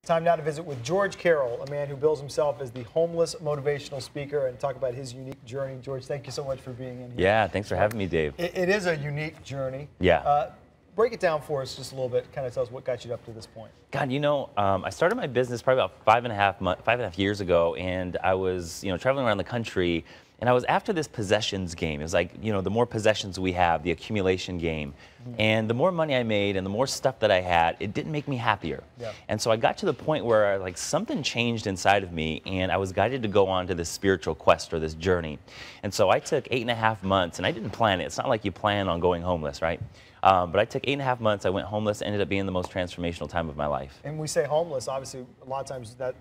Time now to visit with George Carroll, a man who bills himself as the homeless motivational speaker, and talk about his unique journey. George, thank you so much for being in here. Yeah, thanks for having me, Dave. It is a unique journey. Yeah. Break it down for us just a little bit. Kind of tell us what got you up to this point. God, I started my business probably about 5.5 years ago, and I was, traveling around the country, and I was after this possessions game. It was like, the more possessions we have, the accumulation game. And the more money I made and the more stuff that I had, it didn't make me happier. Yeah. And so I got to the point where something changed inside of me, and I was guided to go on to this spiritual quest or this journey. And so I took 8.5 months, and I didn't plan it. It's not like you plan on going homeless, right? But I took 8.5 months. I went homeless, ended up being the most transformational time of my life. And we say homeless, obviously, a lot of times that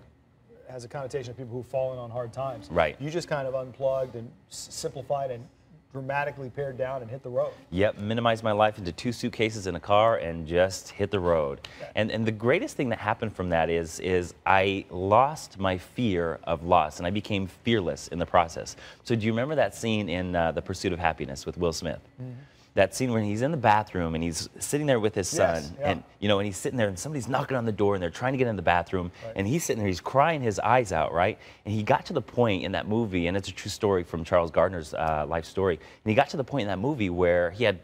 has a connotation of people who've fallen on hard times. Right. You just kind of unplugged and simplified and dramatically pared down and hit the road. Yep, minimized my life into 2 suitcases in a car and just hit the road. Okay. And the greatest thing that happened from that is I lost my fear of loss, and I became fearless in the process. So do you remember that scene in The Pursuit of Happiness with Will Smith? Mm-hmm. That scene when he's in the bathroom and he's sitting there with his son, yes, yeah. and he's sitting there and somebody's knocking on the door and they're trying to get in the bathroom, right. And he's sitting there, he's crying his eyes out, right? And he got to the point in that movie, and it's a true story from Charles Gardner's life story, and he got to the point in that movie where he had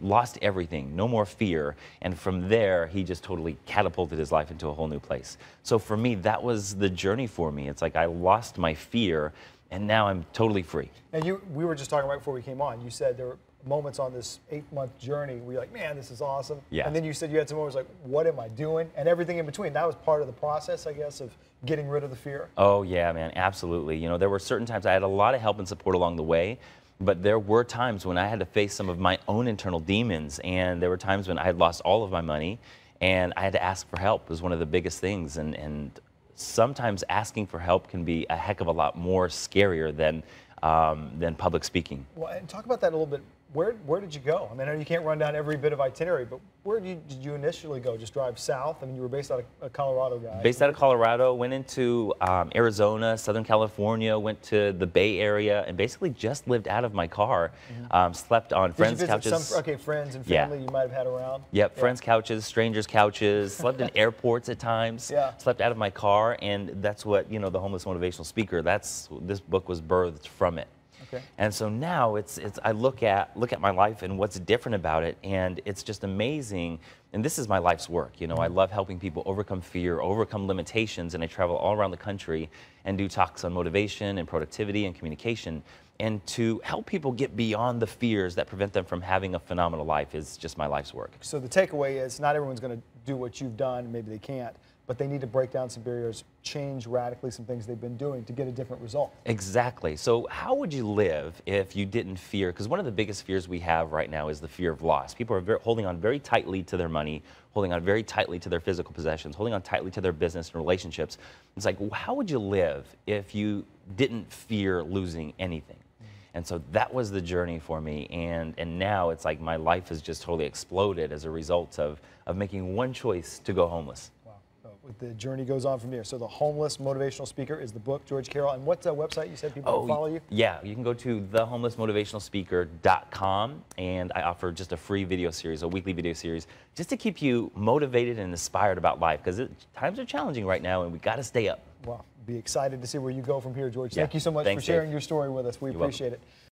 lost everything, no more fear, and from there he just totally catapulted his life into a whole new place. So for me, that was the journey for me. It's like I lost my fear, and now I'm totally free. And we were just talking right before we came on. You said there were moments on this 8-month journey where you're like, man, this is awesome. Yeah. And then you said you had some moments like, what am I doing? And everything in between. That was part of the process, I guess, of getting rid of the fear. Oh, yeah, man, absolutely. There were certain times I had a lot of help and support along the way, but there were times when I had to face some of my own internal demons, and there were times when I had lost all of my money, and I had to ask for help. It was one of the biggest things, and sometimes asking for help can be a heck of a lot more scarier than public speaking. Well, and talk about that a little bit. Where did you go? I mean, I know you can't run down every bit of itinerary, but where did you initially go? Just drive south? I mean, you were based out of a Colorado guy. Based out of Colorado, went into Arizona, Southern California, went to the Bay Area, and basically just lived out of my car. Slept on friends' couches. Friends and family you might have had around? Yep, yeah. Friends' couches, strangers' couches, slept in airports at times, slept out of my car, and that's what, the homeless motivational speaker, this book was birthed from it. Okay. And so now I look at my life and what's different about it, and it's just amazing. And this is my life's work. I love helping people overcome fear, overcome limitations, and I travel all around the country and do talks on motivation and productivity and communication. And to help people get beyond the fears that prevent them from having a phenomenal life is just my life's work. So the takeaway is not everyone's going to do what you've done, maybe they can't, but they need to break down some barriers, change radically some things they've been doing to get a different result. Exactly. So how would you live if you didn't fear? Because one of the biggest fears we have right now is the fear of loss. People are holding on very tightly to their money, holding on very tightly to their physical possessions, holding on tightly to their business and relationships. It's like, how would you live if you didn't fear losing anything? And so that was the journey for me, and now it's like my life has just totally exploded as a result of making one choice to go homeless. Wow. So the journey goes on from there. So the homeless motivational speaker is the book, George Carroll. And what's the website you said people can follow you? Yeah, you can go to thehomelessmotivationalspeaker.com, and I offer just a free video series, a weekly video series, just to keep you motivated and inspired about life, because times are challenging right now, and we got to stay up. Wow. Be excited to see where you go from here, George. Yeah. Thank you so much for sharing your story with us. We appreciate it.